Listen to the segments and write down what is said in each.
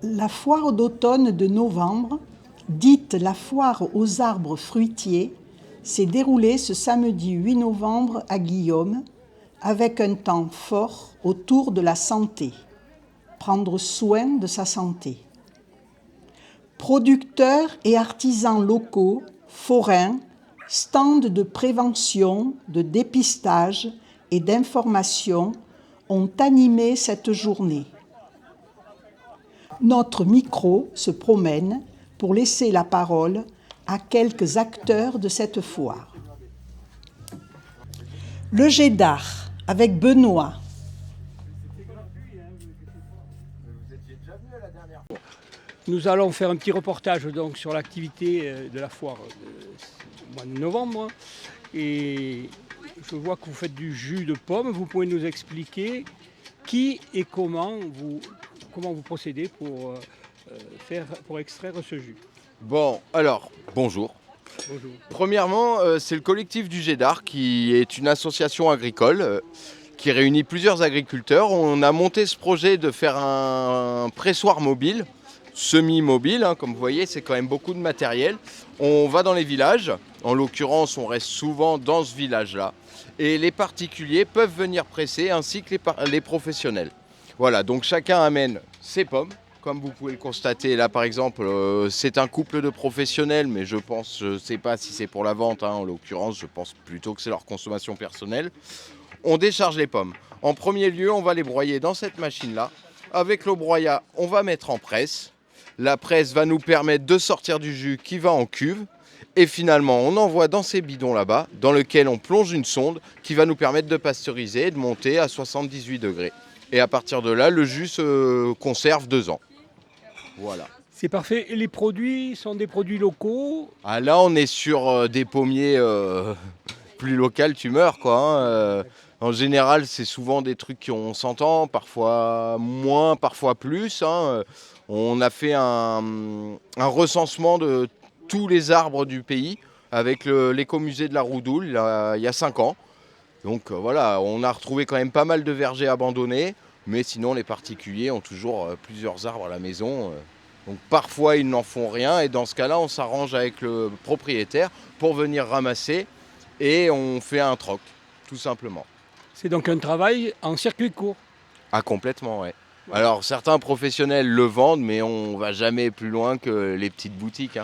La foire d'automne de novembre, dite la foire aux arbres fruitiers, s'est déroulée ce samedi 8 novembre à Guillaume, avec un temps fort autour de la santé. Prendre soin de sa santé. Producteurs et artisans locaux, forains, stands de prévention, de dépistage et d'information ont animé cette journée. Notre micro se promène pour laisser la parole à quelques acteurs de cette foire. Le jet d'art avec Benoît. Nous allons faire un petit reportage donc, sur l'activité de la foire du mois de novembre. Et je vois que vous faites du jus de pomme. Vous pouvez nous expliquer qui et comment vous procédez pour extraire ce jus. Bon, alors, bonjour. Bonjour. Premièrement, c'est le collectif du jet d'art qui est une association agricole qui réunit plusieurs agriculteurs. On a monté ce projet de faire un pressoir mobile, semi-mobile, comme vous voyez, c'est quand même beaucoup de matériel. On va dans les villages, en l'occurrence on reste souvent dans ce village-là, et les particuliers peuvent venir presser ainsi que les professionnels. Voilà, donc chacun amène ses pommes. Comme vous pouvez le constater, là par exemple, c'est un couple de professionnels, mais je ne sais pas si c'est pour la vente, en l'occurrence, je pense plutôt que c'est leur consommation personnelle. On décharge les pommes. En premier lieu, on va les broyer dans cette machine-là. Avec le broyat, on va mettre en presse. La presse va nous permettre de sortir du jus qui va en cuve. Et finalement, on envoie dans ces bidons là-bas, dans lesquels on plonge une sonde qui va nous permettre de pasteuriser et de monter à 78 degrés. Et à partir de là, le jus se conserve 2 ans. Voilà. C'est parfait. Et les produits sont des produits locaux? Ah, là, on est sur des pommiers plus locaux, tu meurs, quoi. En général, c'est souvent des trucs qu'on s'entend, parfois moins, parfois plus. On a fait un recensement de tous les arbres du pays avec l'écomusée de la Roudoule il y a 5 ans. Donc voilà, on a retrouvé quand même pas mal de vergers abandonnés, mais sinon les particuliers ont toujours plusieurs arbres à la maison. Donc parfois ils n'en font rien et dans ce cas-là, on s'arrange avec le propriétaire pour venir ramasser et on fait un troc, tout simplement. C'est donc un travail en circuit court. Ah, complètement, ouais. Alors certains professionnels le vendent, mais on ne va jamais plus loin que les petites boutiques.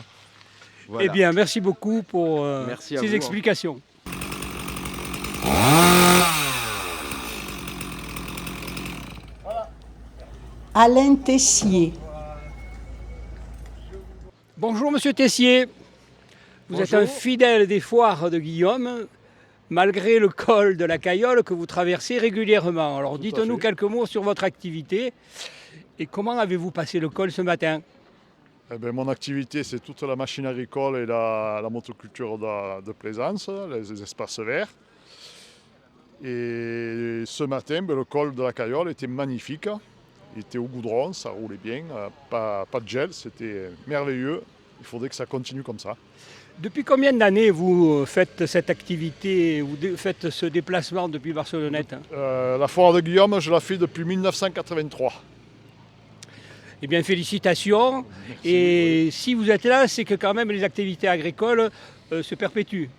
Voilà. Eh bien, merci beaucoup pour ces explications. Alain Tessier. Bonjour Monsieur Tessier. Vous Bonjour. êtes un fidèle des foires de Guillaume, malgré le col de la Cayolle que vous traversez régulièrement. Alors dites-nous quelques mots sur votre activité et comment avez-vous passé le col ce matin? Mon activité, c'est toute la machine agricole et la motoculture de plaisance, les espaces verts. Et ce matin, le col de la Cayolle était magnifique. Il était au goudron, ça roulait bien, pas de gel, c'était merveilleux. Il faudrait que ça continue comme ça. Depuis combien d'années vous faites cette activité, vous faites ce déplacement depuis Barcelonnette? La foire de Guillaume, je la fais depuis 1983. Eh bien, félicitations. Merci, et oui. si vous êtes là, c'est que quand même les activités agricoles se perpétuent.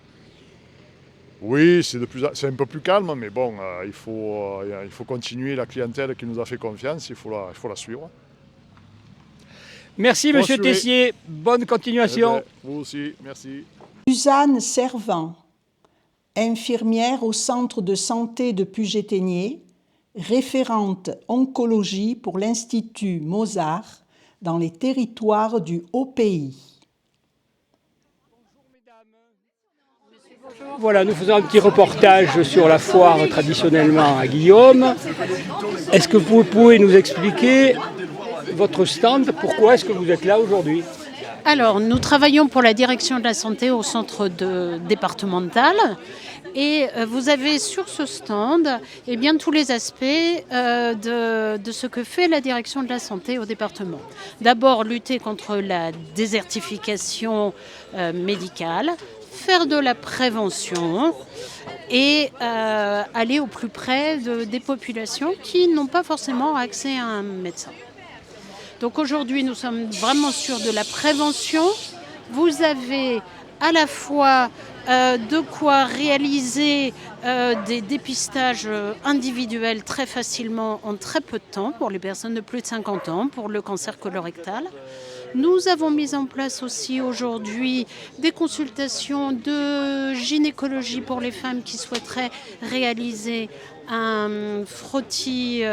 Oui, c'est un peu plus calme, mais bon, il faut continuer. La clientèle qui nous a fait confiance, il faut la suivre. Merci Monsieur Tessier, bonne continuation. Vous aussi, merci. Suzanne Servant, infirmière au centre de santé de Puget-Théniers, référente oncologie pour l'Institut Mozart dans les territoires du Haut-Pays. Voilà, nous faisons un petit reportage sur la foire traditionnellement à Guillaume. Est-ce que vous pouvez nous expliquer votre stand, pourquoi est-ce que vous êtes là aujourd'hui? Alors, nous travaillons pour la direction de la santé au centre départemental et vous avez sur ce stand tous les aspects de ce que fait la direction de la santé au département. D'abord, lutter contre la désertification médicale, faire de la prévention et aller au plus près des populations qui n'ont pas forcément accès à un médecin. Donc aujourd'hui, nous sommes vraiment sur de la prévention. Vous avez à la fois de quoi réaliser des dépistages individuels très facilement en très peu de temps pour les personnes de plus de 50 ans pour le cancer colorectal. Nous avons mis en place aussi aujourd'hui des consultations de gynécologie pour les femmes qui souhaiteraient réaliser un frottis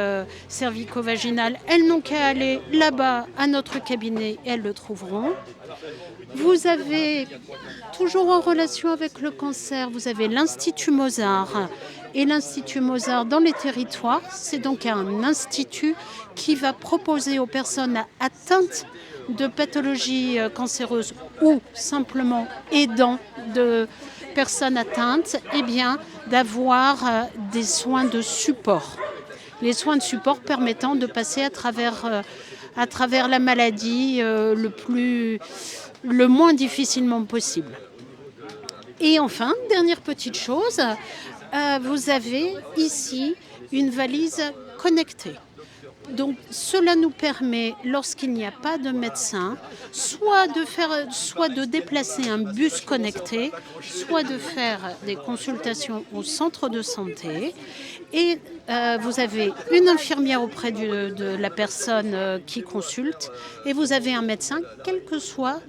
cervico-vaginal. Elles n'ont qu'à aller là-bas à notre cabinet et elles le trouveront. Vous avez, toujours en relation avec le cancer, vous avez l'Institut Mozart. Et l'Institut Mozart dans les territoires, c'est donc un institut qui va proposer aux personnes atteintes de pathologies cancéreuses ou simplement aidant de personnes atteintes, d'avoir des soins de support. Les soins de support permettant de passer à travers la maladie le moins difficilement possible. Et enfin, dernière petite chose, vous avez ici une valise connectée. Donc cela nous permet, lorsqu'il n'y a pas de médecin, soit de déplacer un bus connecté, soit de faire des consultations au centre de santé. Et vous avez une infirmière auprès de la personne qui consulte et vous avez un médecin, quelle que soit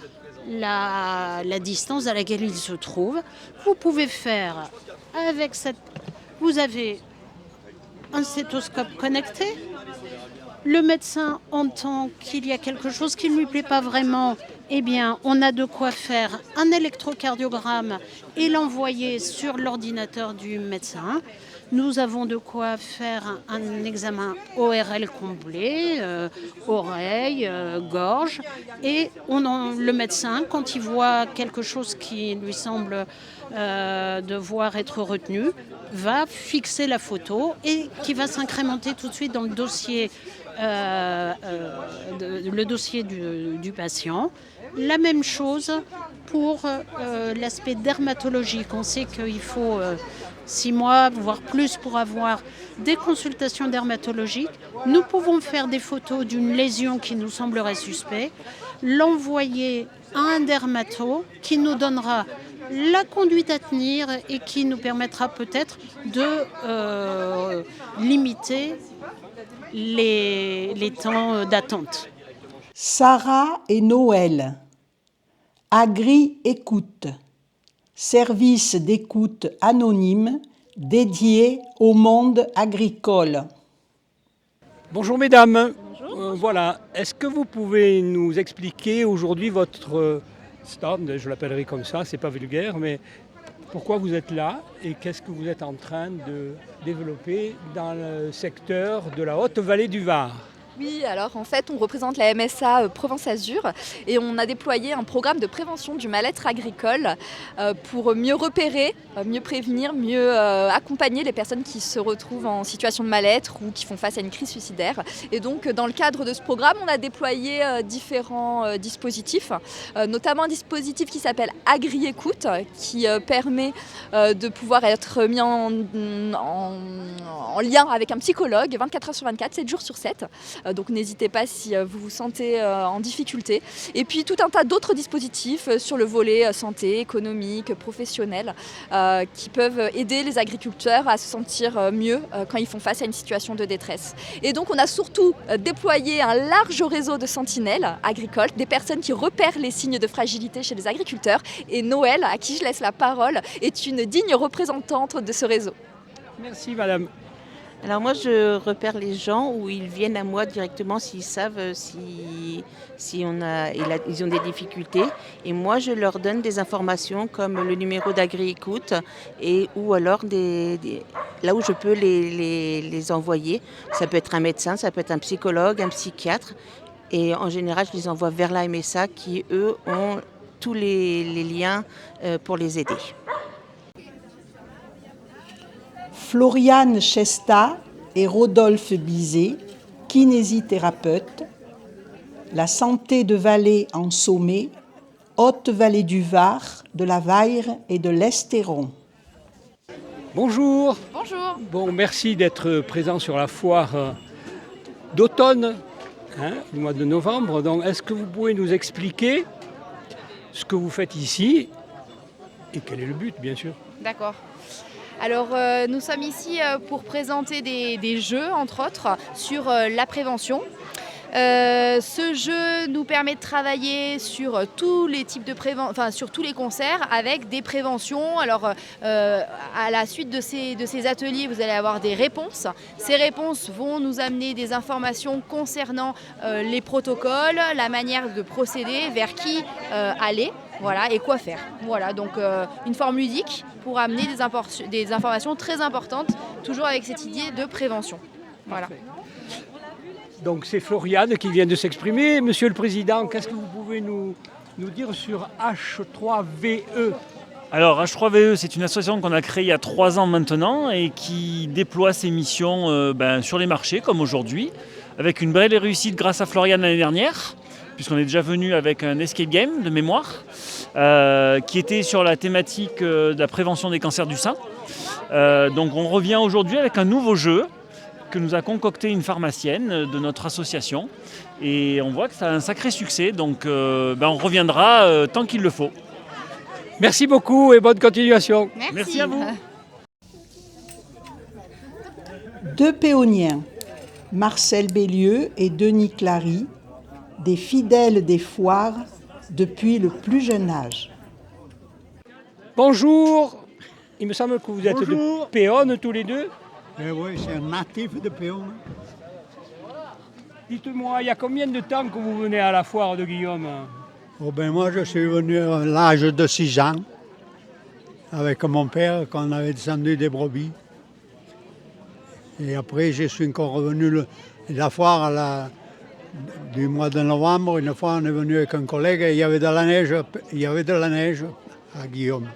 la distance à laquelle il se trouve. Vous pouvez faire avec vous avez un stéthoscope connecté. Le médecin entend qu'il y a quelque chose qui ne lui plaît pas vraiment, on a de quoi faire un électrocardiogramme et l'envoyer sur l'ordinateur du médecin. Nous avons de quoi faire un examen ORL complet, oreille, gorge. Et le médecin, quand il voit quelque chose qui lui semble devoir être retenu, va fixer la photo et qui va s'incrémenter tout de suite dans le dossier, du patient. La même chose pour l'aspect dermatologique. On sait qu'il faut 6 mois, voire plus, pour avoir des consultations dermatologiques. Nous pouvons faire des photos d'une lésion qui nous semblerait suspecte, l'envoyer à un dermato qui nous donnera la conduite à tenir et qui nous permettra peut-être de limiter les temps d'attente. Sarah et Noël, Agri-Écoute, service d'écoute anonyme dédié au monde agricole. Bonjour mesdames. Bonjour. Voilà, est-ce que vous pouvez nous expliquer aujourd'hui votre stand, je l'appellerai comme ça, c'est pas vulgaire, mais pourquoi vous êtes là et qu'est-ce que vous êtes en train de développer dans le secteur de la Haute-Vallée du Var ? Oui, alors en fait, on représente la MSA Provence-Azur et on a déployé un programme de prévention du mal-être agricole pour mieux repérer, mieux prévenir, mieux accompagner les personnes qui se retrouvent en situation de mal-être ou qui font face à une crise suicidaire. Et donc, dans le cadre de ce programme, on a déployé différents dispositifs, notamment un dispositif qui s'appelle Agri-Écoute, qui permet de pouvoir être mis en lien avec un psychologue 24 heures sur 24, 7 jours sur 7. Donc n'hésitez pas si vous vous sentez en difficulté. Et puis tout un tas d'autres dispositifs sur le volet santé, économique, professionnel, qui peuvent aider les agriculteurs à se sentir mieux quand ils font face à une situation de détresse. Et donc on a surtout déployé un large réseau de sentinelles agricoles, des personnes qui repèrent les signes de fragilité chez les agriculteurs. Et Noël, à qui je laisse la parole, est une digne représentante de ce réseau. Merci madame. Alors moi, je repère les gens où ils viennent à moi directement s'ils savent ils ont des difficultés. Et moi, je leur donne des informations comme le numéro d'Agri-Écoute ou alors là où je peux les envoyer. Ça peut être un médecin, ça peut être un psychologue, un psychiatre. Et en général, je les envoie vers la MSA qui, eux, ont tous les liens pour les aider. Floriane Chesta et Rodolphe Bizet, kinésithérapeutes, la santé de Vallée en Sommet, Haute-Vallée du Var, de la Vaire et de l'Estéron. Bonjour. Bonjour. Bon, merci d'être présent sur la foire d'automne le mois de novembre. Donc, est-ce que vous pouvez nous expliquer ce que vous faites ici et quel est le but, bien sûr? D'accord. Alors, nous sommes ici pour présenter des jeux, entre autres, sur la prévention. Ce jeu nous permet de travailler sur tous les types de sur tous les concerts avec des préventions. Alors, à la suite de ces ateliers, vous allez avoir des réponses. Ces réponses vont nous amener des informations concernant les protocoles, la manière de procéder, vers qui aller. Voilà, et quoi faire. Voilà, donc une forme ludique pour amener des informations très importantes, toujours avec cette idée de prévention. Voilà. Donc c'est Floriane qui vient de s'exprimer. Monsieur le Président, qu'est-ce que vous pouvez nous dire sur H3VE? Alors H3VE, c'est une association qu'on a créée il y a 3 ans maintenant et qui déploie ses missions sur les marchés, comme aujourd'hui, avec une belle réussite grâce à Floriane l'année dernière, puisqu'on est déjà venu avec un escape game de mémoire, qui était sur la thématique de la prévention des cancers du sein. Donc on revient aujourd'hui avec un nouveau jeu que nous a concocté une pharmacienne de notre association. Et on voit que ça a un sacré succès, donc on reviendra tant qu'il le faut. Merci beaucoup et bonne continuation. Merci à vous. 2 péoniens, Marcel Bélieu et Denis Clary, des fidèles des foires depuis le plus jeune âge. Bonjour, il me semble que vous êtes de Péonne tous les deux. Oui, c'est un natif de Péonne. Dites-moi, il y a combien de temps que vous venez à la foire de Guillaume? Moi, je suis venu à l'âge de 6 ans, avec mon père, quand on avait descendu des brebis. Et après, je suis encore revenu la foire du mois de novembre. Une fois, on est venu avec un collègue et il y avait de la neige à Guillaume.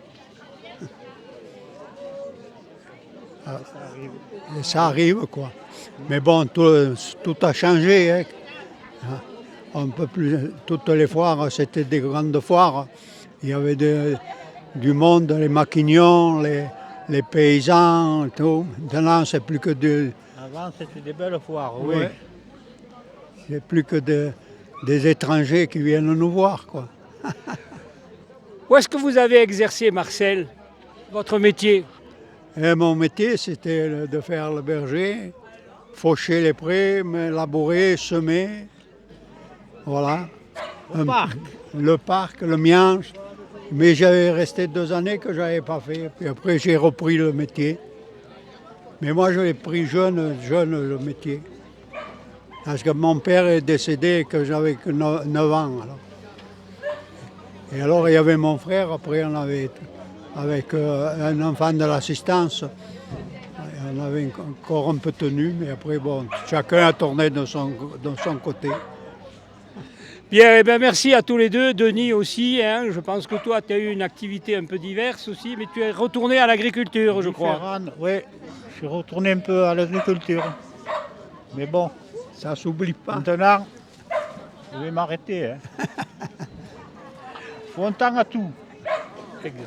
Et ça arrive, quoi. Mais bon, tout a changé. Hein. On peut plus, toutes les foires, c'était des grandes foires. Il y avait du monde, les maquignons, les paysans, tout. Maintenant, c'est plus que Avant, c'était des belles foires, oui. Ouais. C'est plus que des étrangers qui viennent nous voir, quoi. Où est-ce que vous avez exercé, Marcel, votre métier? Et mon métier, c'était de faire le berger, faucher les prés, labourer, semer. Voilà. Le parc, le miange. Mais j'avais resté 2 années que je n'avais pas fait. Puis après, j'ai repris le métier. Mais moi, je l'ai pris jeune le métier. Parce que mon père est décédé que j'avais que 9 ans. Alors. Et alors, il y avait mon frère. Après, on avait... avec un enfant de l'assistance. On avait encore un peu tenu, mais après, bon, chacun a tourné de son côté. Bien, merci à tous les deux. Denis aussi, hein. Je pense que toi, tu as eu une activité un peu diverse aussi, mais tu es retourné à l'agriculture, je crois. Oui, je suis retourné un peu à l'agriculture. Mais bon, ça ne s'oublie pas. Maintenant, je vais m'arrêter. Hein. Faut un temps à tout. Exact.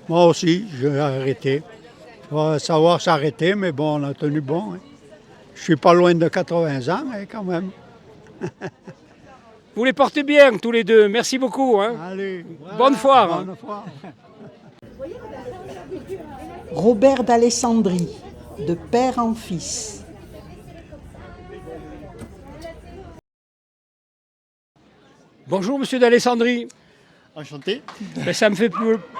Moi aussi, je vais arrêter. Il faut savoir s'arrêter, mais bon, on a tenu bon. Hein. Je ne suis pas loin de 80 ans, hein, quand même. Vous les portez bien, tous les deux. Merci beaucoup. Hein. Allez, voilà, bonne foire. Bonne foire. Robert d'Alessandrie, de père en fils. Bonjour, monsieur d'Alessandrie. Enchanté. Ça me fait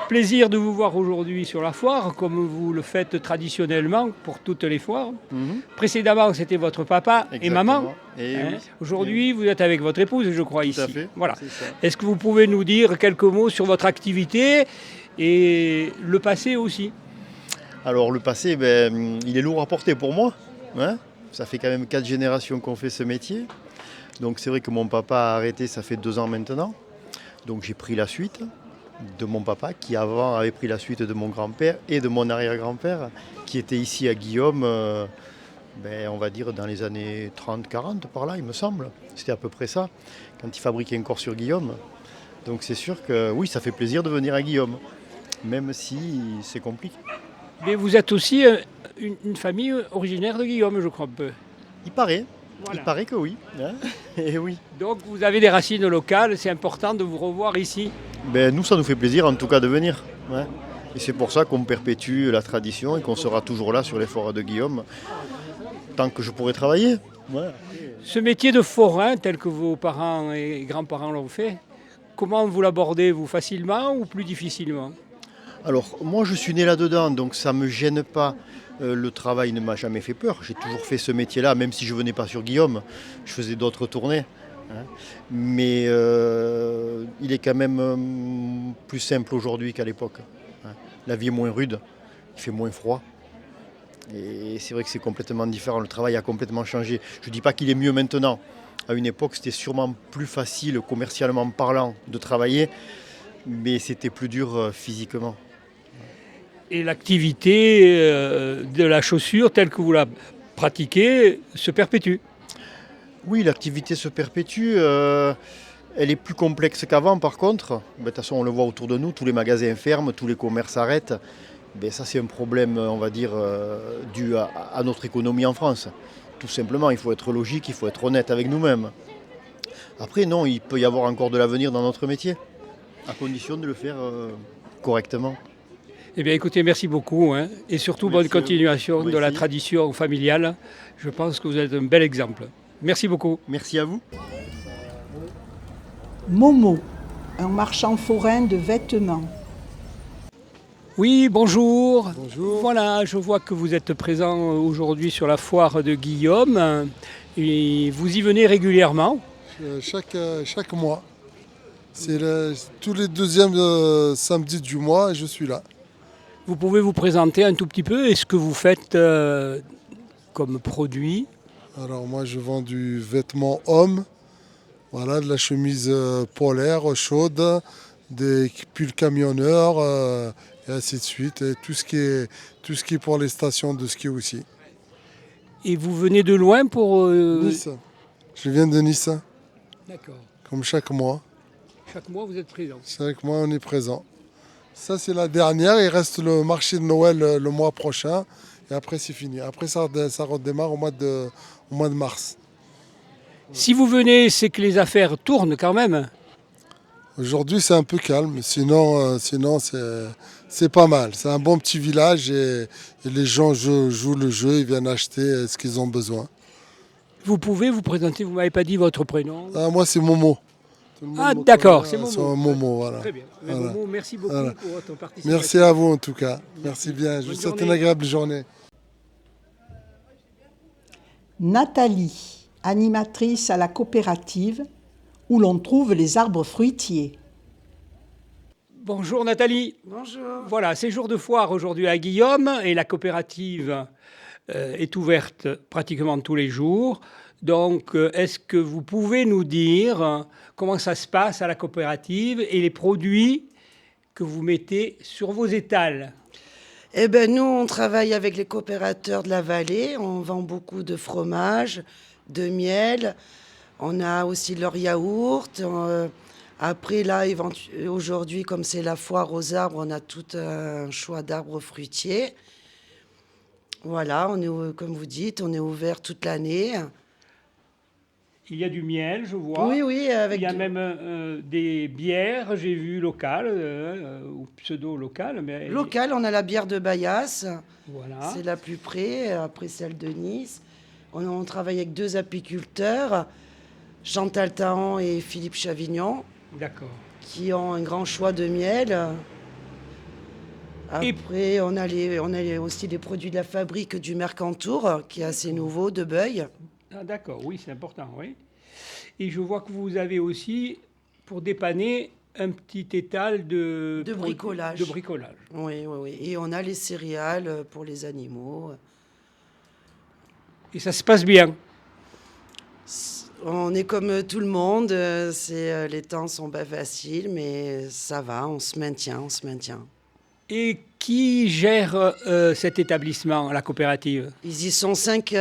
plaisir de vous voir aujourd'hui sur la foire, comme vous le faites traditionnellement pour toutes les foires. Précédemment, c'était votre papa et maman. Et Hein. oui. Aujourd'hui, vous êtes avec votre épouse, je crois, Tout ici. à fait. Voilà. C'est ça. Est-ce que vous pouvez nous dire quelques mots sur votre activité et le passé aussi? Alors le passé, il est lourd à porter pour moi. Hein. Ça fait quand même 4 générations qu'on fait ce métier. Donc c'est vrai que mon papa a arrêté, ça fait 2 ans maintenant. Donc j'ai pris la suite de mon papa, qui avant avait pris la suite de mon grand-père et de mon arrière-grand-père, qui était ici à Guillaume, on va dire dans les années 30-40 par là, il me semble. C'était à peu près ça, quand il fabriquait encore sur Guillaume. Donc c'est sûr que oui, ça fait plaisir de venir à Guillaume, même si c'est compliqué. Mais vous êtes aussi une famille originaire de Guillaume, je crois un peu. Il paraît. Il paraît que oui. Hein. Et oui. Donc vous avez des racines locales, c'est important de vous revoir ici. Ben, nous, ça nous fait plaisir en tout cas de venir. Ouais. Et c'est pour ça qu'on perpétue la tradition et qu'on sera toujours là sur les forêts de Guillaume tant que je pourrai travailler. Ouais. Ce métier de forain, tel que vos parents et grands-parents l'ont fait, comment vous l'abordez, vous, facilement ou plus difficilement? Alors, moi, je suis né là-dedans, donc ça ne me gêne pas. Le travail ne m'a jamais fait peur. J'ai toujours fait ce métier-là, même si je ne venais pas sur Guillaume. Je faisais d'autres tournées. Hein. Mais il est quand même plus simple aujourd'hui qu'à l'époque. Hein. La vie est moins rude, il fait moins froid. Et c'est vrai que c'est complètement différent. Le travail a complètement changé. Je ne dis pas qu'il est mieux maintenant. À une époque, c'était sûrement plus facile, commercialement parlant, de travailler, mais c'était plus dur physiquement. Et l'activité de la chaussure, telle que vous la pratiquez, se perpétue? Oui, l'activité se perpétue. Elle est plus complexe qu'avant, par contre. De toute façon, on le voit autour de nous, tous les magasins ferment, tous les commerces s'arrêtent. Ça, c'est un problème, on va dire, dû à notre économie en France. Tout simplement, il faut être logique, il faut être honnête avec nous-mêmes. Après, non, il peut y avoir encore de l'avenir dans notre métier, à condition de le faire correctement. Eh bien, écoutez, merci beaucoup. Hein, et surtout, bonne continuation de la tradition familiale. Je pense que vous êtes un bel exemple. Merci beaucoup. Merci à vous. Momo, un marchand forain de vêtements. Oui, bonjour. Bonjour. Voilà, je vois que vous êtes présent aujourd'hui sur la foire de Guillaume. Et vous y venez régulièrement? Chaque mois. C'est tous les deuxièmes samedis du mois et je suis là. Vous pouvez vous présenter un tout petit peu et ce que vous faites comme produit? Alors moi je vends du vêtement homme, voilà, de la chemise polaire chaude, des pulls camionneurs et ainsi de suite. Et tout ce qui est pour les stations de ski aussi. Et vous venez de loin pour... Nice. Je viens de Nice. D'accord. Comme chaque mois. Chaque mois vous êtes présent? Chaque mois on est présent. Ça c'est la dernière, il reste le marché de Noël le mois prochain et après c'est fini. Après ça redémarre au mois de mars. Si vous venez, c'est que les affaires tournent quand même? Aujourd'hui c'est un peu calme, sinon c'est pas mal. C'est un bon petit village et les gens jouent le jeu, ils viennent acheter ce qu'ils ont besoin. Vous pouvez vous présenter, vous ne m'avez pas dit votre prénom? Moi c'est Momo. Ah d'accord, c'est Momo. C'est Momo, voilà. Très bien. Voilà. Momo, merci beaucoup pour votre participation. Merci à vous en tout cas. Merci bien. Je vous souhaite une agréable journée. Nathalie, animatrice à la coopérative où l'on trouve les arbres fruitiers. Bonjour Nathalie. Bonjour. Voilà, c'est jour de foire aujourd'hui à Guillaume et la coopérative est ouverte pratiquement tous les jours. Donc, est-ce que vous pouvez nous dire comment ça se passe à la coopérative et les produits que vous mettez sur vos étals? Eh bien, nous, on travaille avec les coopérateurs de la vallée. On vend beaucoup de fromage, de miel. On a aussi leur yaourt. Après, là, aujourd'hui, comme c'est la foire aux arbres, on a tout un choix d'arbres fruitiers. Voilà, comme vous dites, on est ouvert toute l'année. Il y a du miel, je vois. Oui, oui. Il y a même des bières, j'ai vu, locales, ou pseudo-locales. Mais... Locales, on a la bière de Bayas. Voilà. C'est la plus près, après celle de Nice. On travaille avec 2 apiculteurs, Chantal Tahan et Philippe Chavignon. D'accord. Qui ont un grand choix de miel. Après, on a aussi les produits de la fabrique du Mercantour, qui est assez nouveau, de Beuil. Ah, d'accord, oui, c'est important, oui. Et je vois que vous avez aussi, pour dépanner, un petit étal de bricolage. De bricolage. Oui, oui, oui. Et on a les céréales pour les animaux. Et ça se passe bien? On est comme tout le monde. Les temps sont pas faciles, mais ça va, on se maintient. Et qui gère cet établissement, la coopérative? Ils y sont 5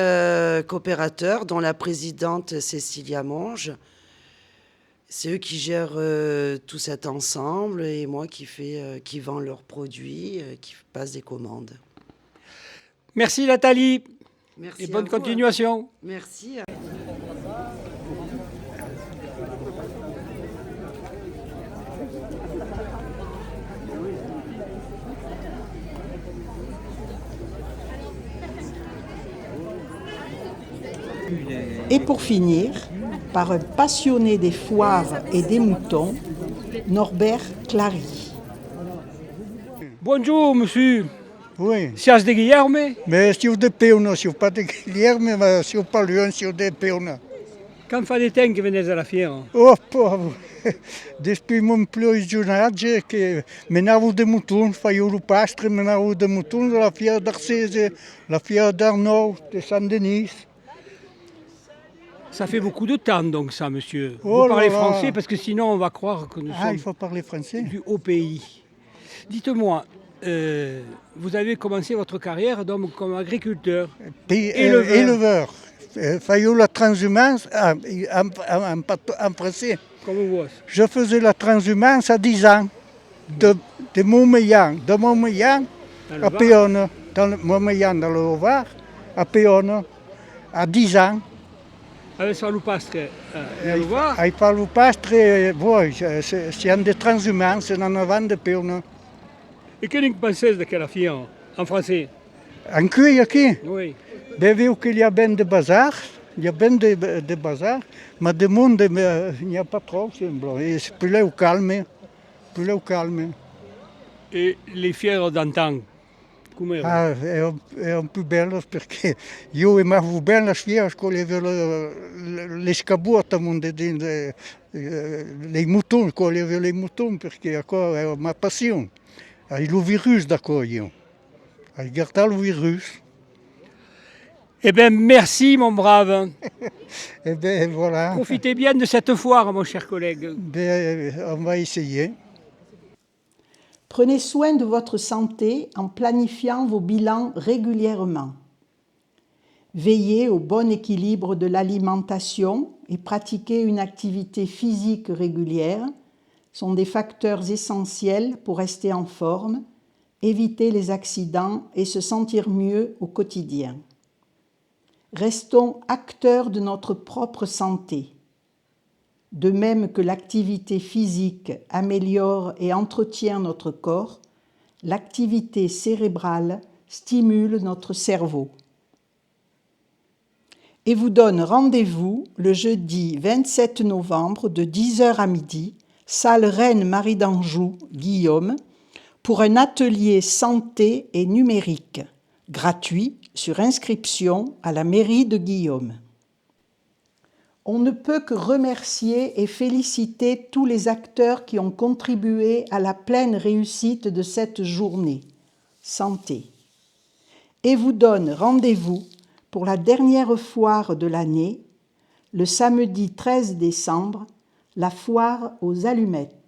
coopérateurs, dont la présidente Cécilia Monge. C'est eux qui gèrent tout cet ensemble et moi qui vends leurs produits, qui passe des commandes. Merci Nathalie. Merci et bonne vous, continuation. Merci. Et pour finir, par un passionné des foires et des moutons, Norbert Clary. Bonjour, monsieur. Oui. Sias de Guilherme? Mais si de peuna, si pas de Guilherme, mais si pas Lyon, si de peuna. Quand fa de temps que venez à la fiera? Oh, pauvre. Depuis mon plus jeune âge, que menavo de moutons, faisais le pastre, menavo de moutons, la fière d'Arcèse, la fière d'Arnaud, de Saint-Denis. Ça fait beaucoup de temps donc ça, monsieur. Oh vous parlez là là. français parce que sinon on va croire que nous sommes Il faut parler français. du haut pays. Dites-moi, vous avez commencé votre carrière donc comme agriculteur, Éleveur. Faisais la transhumance en français. Comme vous. Je faisais la transhumance à 10 ans, de Montmélian, à Péonne, Montmélian dans le Haut-Var, à Péonne, à 10 ans. Avec ça le pastre, le voir. Il parle le pastre, c'est un des transhumances en avant de Péonne. Et qu'est-ce que vous pensez de quelle fière en français? En cueille aquí? Oui. Ben, vu qu'il y a bien de bazar, mais de monde, il n'y a pas trop, semble. Et c'est plus au calme, Et les fières d'antan, come erano? Erano più belle perché io amavo bene le fiere con le scabuotte les moutons, con les moutons, perché era ma passione. Et le virus d'accord, io. Regarder le virus. Eh bien, merci, mon brave. Eh bien, voilà. Profitez bien de cette foire, mon cher collègue. On va essayer. Prenez soin de votre santé en planifiant vos bilans régulièrement. Veillez au bon équilibre de l'alimentation et pratiquez une activité physique régulière sont des facteurs essentiels pour rester en forme, éviter les accidents et se sentir mieux au quotidien. Restons acteurs de notre propre santé. De même que l'activité physique améliore et entretient notre corps, l'activité cérébrale stimule notre cerveau. Et vous donne rendez-vous le jeudi 27 novembre de 10h à midi, salle Reine Marie d'Anjou, Guillaume, pour un atelier santé et numérique, gratuit sur inscription à la mairie de Guillaume. On ne peut que remercier et féliciter tous les acteurs qui ont contribué à la pleine réussite de cette journée, santé. Et vous donne rendez-vous pour la dernière foire de l'année, le samedi 13 décembre, la foire aux allumettes.